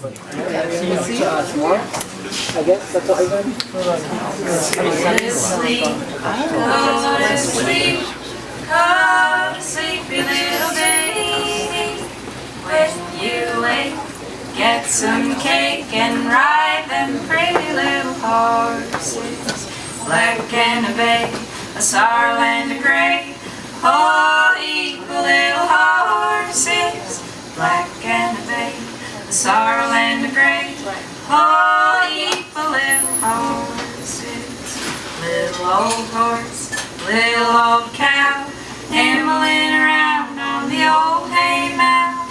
More? I guess that's what I got. Go to sleepy little baby. When you wake, get some cake and ride them pretty little horses. Black and a bay, a sorrel and a gray. Oh, equal little horses. Black and a bay, a sorrel and a gray. Oh, equal little horses. Little old horse, little old cow, ambling around on the old hay mow.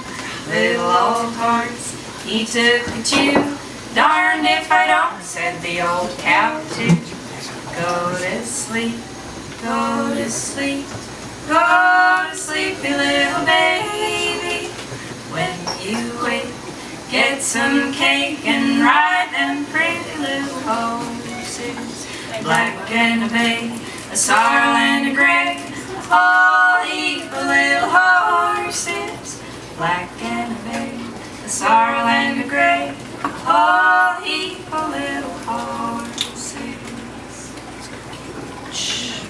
Little old horse, he took a chew. Darned if I don't, said the old cow too. Go to sleep, go to sleep, go to sleepy little baby. When you wake, get some cake and ride them pretty little horses. Black and a bay, a sorrel and a gray. All equal little horses. Black and a bay, a sorrel and a gray. All equal little horses. Shh.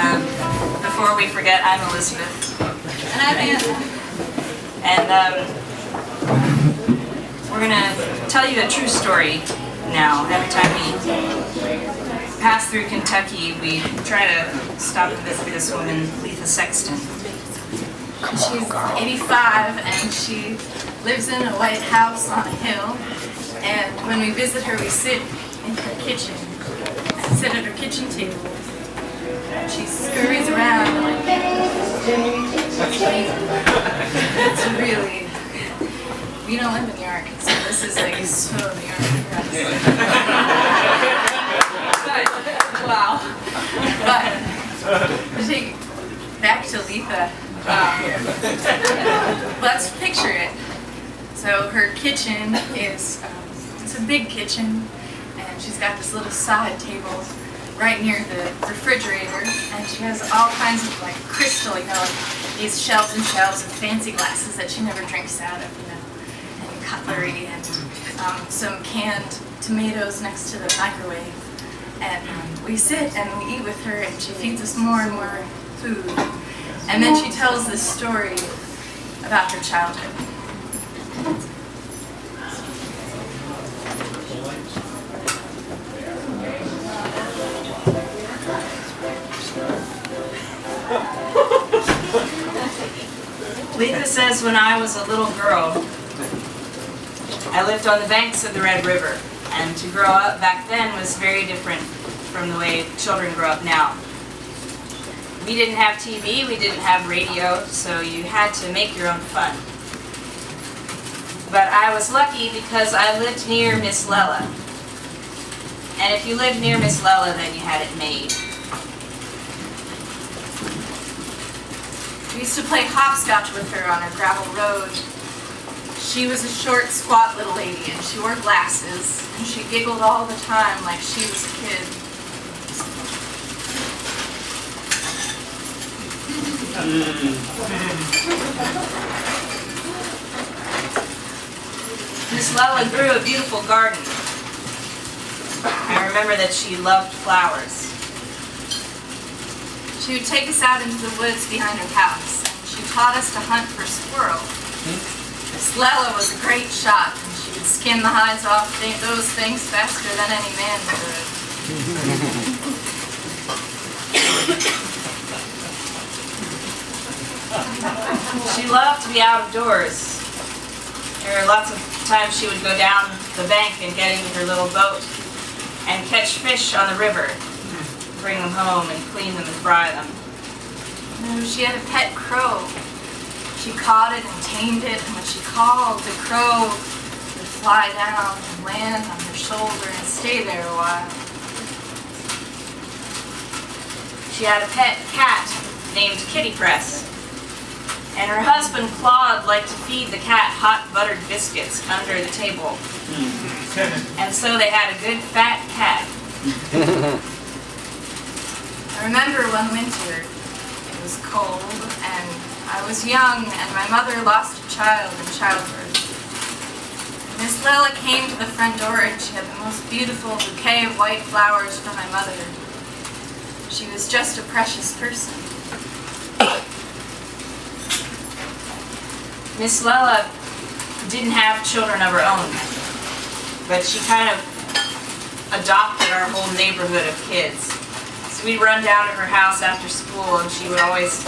Before we forget, I'm Elizabeth. And I'm Anna. And we're going to tell you a true story now. Every time we pass through Kentucky, we try to stop and visit this woman, Letha Sexton. She's 85 and she lives in a white house on a hill. And when we visit her, we sit in her kitchen and sit at her kitchen table. She scurries around like it's really. We don't live in New York, so this is like so New York for us. But, wow. But to take back to Letha. Let's picture it. So her kitchen is, it's a big kitchen, and she's got this little side table right near the refrigerator, and she has all kinds of like crystal, like these shelves and shelves of fancy glasses that she never drinks out of, and cutlery, and some canned tomatoes next to the microwave. And we sit and we eat with her, and she feeds us more and more food. And then she tells this story about her childhood. Letha says, when I was a little girl, I lived on the banks of the Red River, and to grow up back then was very different from the way children grow up now. We didn't have TV, we didn't have radio, so you had to make your own fun. But I was lucky because I lived near Miss Lella. And if you lived near Miss Lella, then you had it made. We used to play hopscotch with her on a gravel road. She was a short, squat little lady, and she wore glasses, and she giggled all the time like she was a kid. Miss Lella grew a beautiful garden. I remember that she loved flowers. She would take us out into the woods behind her house, and she taught us to hunt for squirrel. Miss Lella was a great shot, and she would skin the hides off those things faster than any man could. She loved to be outdoors. There were lots of times she would go down the bank and get into her little boat and catch fish on the river, bring them home and clean them and fry them. She had a pet crow. She caught it and tamed it, and when she called, the crow would fly down and land on her shoulder and stay there a while. She had a pet cat named Kitty Press, and her husband Claude liked to feed the cat hot buttered biscuits under the table. And so they had a good fat cat. I remember one winter, it was cold, and I was young, and my mother lost a child in childbirth. Miss Lella came to the front door, and she had the most beautiful bouquet of white flowers for my mother. She was just a precious person. Miss Lella didn't have children of her own, but she kind of adopted our whole neighborhood of kids. So we'd run down to her house after school, and she would always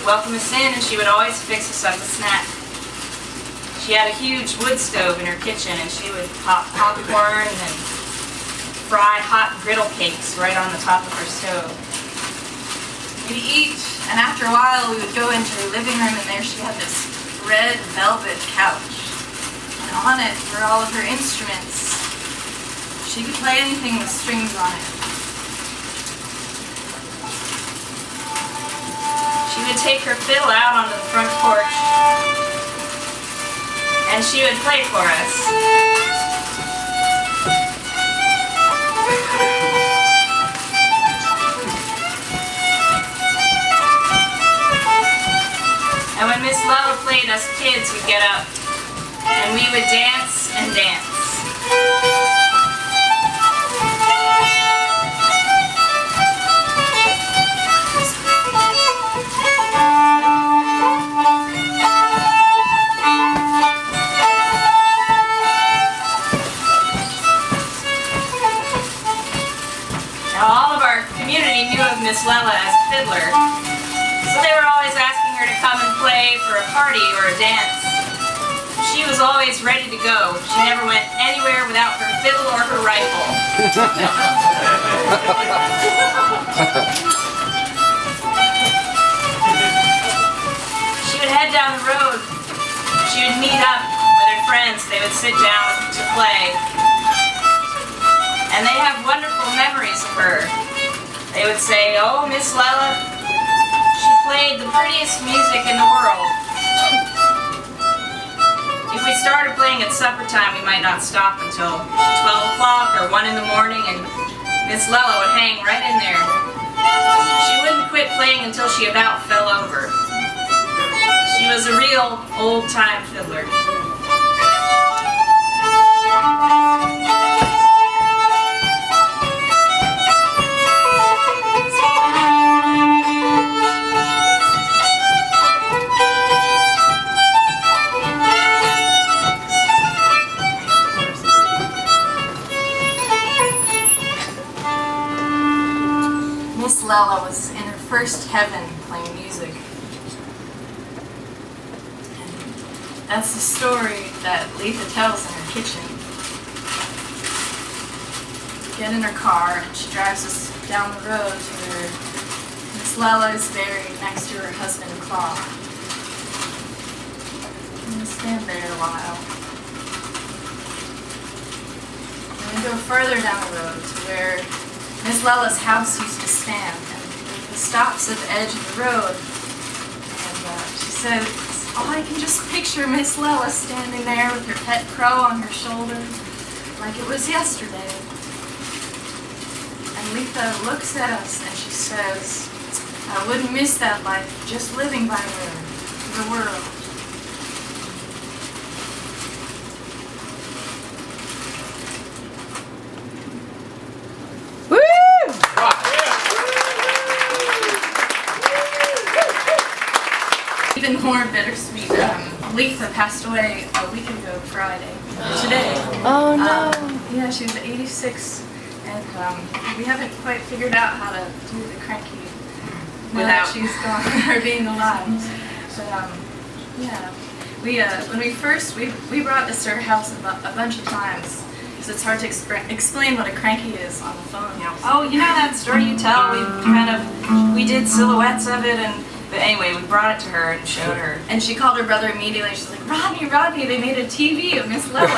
welcome us in, and she would always fix us up a snack. She had a huge wood stove in her kitchen, and she would pop popcorn and fry hot griddle cakes right on the top of her stove. We'd eat, and after a while we would go into her living room, and there she had this red velvet couch. And on it were all of her instruments. She could play anything with strings on it. She would take her fiddle out onto the front porch, and she would play for us. And when Miss Lella played, us kids would get up, and we would dance and dance. Miss Lella as a fiddler. So they were always asking her to come and play for a party or a dance. She was always ready to go. She never went anywhere without her fiddle or her rifle. She would head down the road. She would meet up with her friends. They would sit down to play. And they have wonderful memories of her. They would say, "Oh, Miss Lella, she played the prettiest music in the world." If we started playing at supper time, we might not stop until 12 o'clock or 1 in the morning, and Miss Lella would hang right in there. She wouldn't quit playing until she about fell over. She was a real old-time fiddler. Miss Lella was in her first heaven playing music. And that's the story that Letha tells in her kitchen. We get in her car and she drives us down the road to where Miss Lella is buried next to her husband Claude. And we stand there a while. And we go further down the road to where Miss Lella's house used to stand, and it stops at the edge of the road. And she said, "Oh, I can just picture Miss Lella standing there with her pet crow on her shoulder, like it was yesterday." And Letha looks at us and she says, "I wouldn't miss that life just living by her for the world." Even more bittersweet, Letha passed away a week ago Friday, today. Oh no. Yeah, she was 86, and we haven't quite figured out how to do the cranky without she's gone, her being alive. But yeah, when we first, we brought this to her house a bunch of times, because it's hard to explain what a cranky is on the phone. Oh, you know that story you tell? We did silhouettes of it, but anyway, we brought it to her and showed her. And she called her brother immediately. She's like, Rodney, they made a TV of Miss Lella."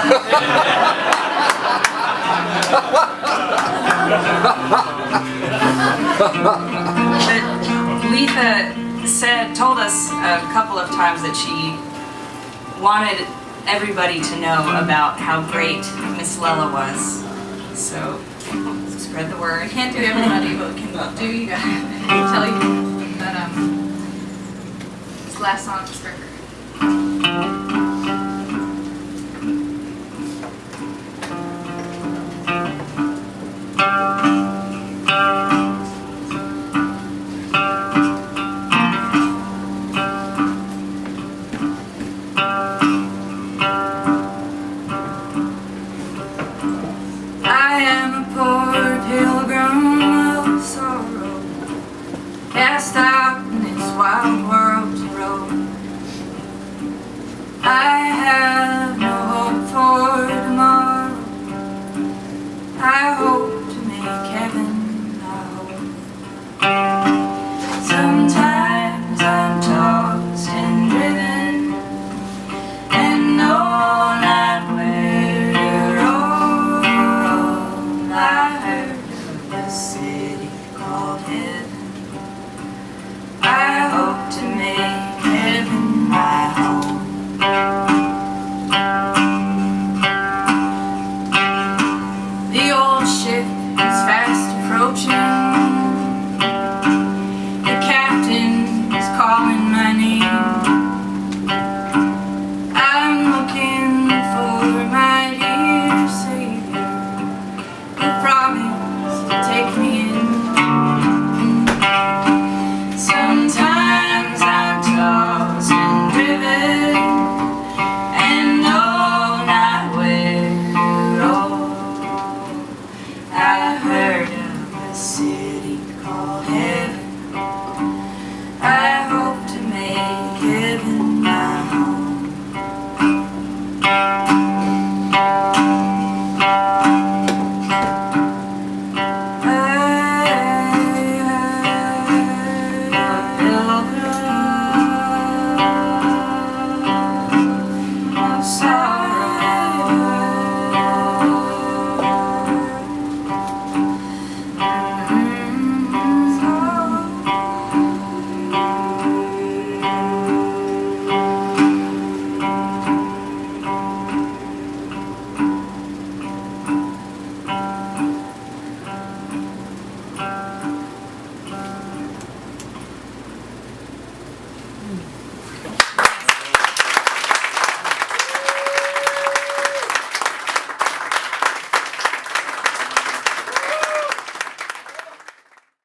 But Letha told us a couple of times that she wanted everybody to know about how great Miss Lella was. So spread the word. We can't do everybody, but we can do you guys. Tell you that this last song is for her.